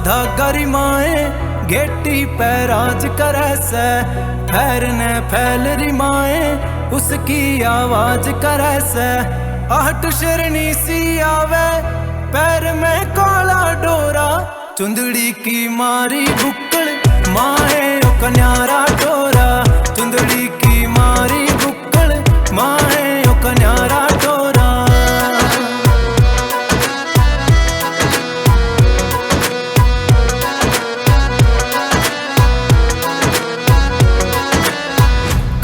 धागा रिमाए Getty paras करे से, फैरने फैल रिमाए उसकी आवाज करे से। आहट शरणी सी आवे पैर में काला डोरा, चुंदड़ी की मारी बुक्कल माए ओ कन्यारा डोरा। चुंदड़ी की मारी बुक्कल माए ओ कन्यारा डोरा।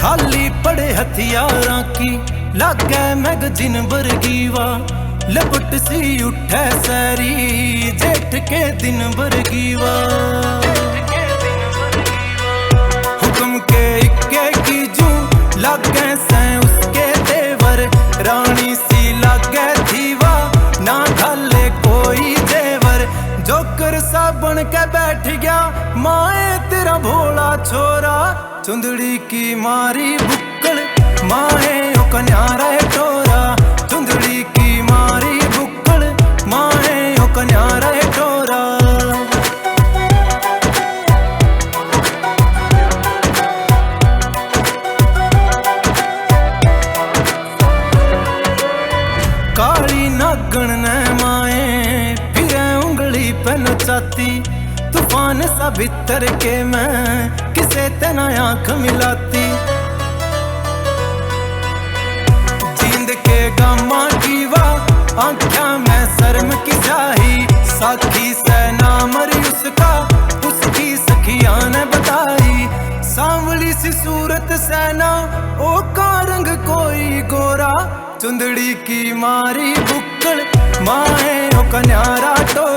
खाली पड़े हथियारां की लागे मैगजीन वर्गीवा, लपट सी उठे सैरी जेठ के दिन वर्गीवा। हुक्म के इक्के की जू लागे से उसके देवर, रानी सी लागे थीवा ना घाले कोई जेवर। जोकर सा बन के बैठ गया माए तेरा भोला छोरा, चुंदड़ी की मारी बुक्कल माए ओ कन्यारा टोरा। चुंदड़ी की मारी बुक्कल माए ओ कन्यारा टोरा। काली नागण ने माए फिरे उंगली पे नचाती, तूफान सा भीतर के मैं किसे तना आंख मिलाती। जींद के गामा की वाह आंख्या में शर्म की स्याही, साखी से ना मरी उसका उसकी सखिया ने बताई। सांवली सी सूरत सेना ओ का रंग कोई गोरा, चुंदड़ी की मारी बुक्कल माए ओ कन्यारा टोरा।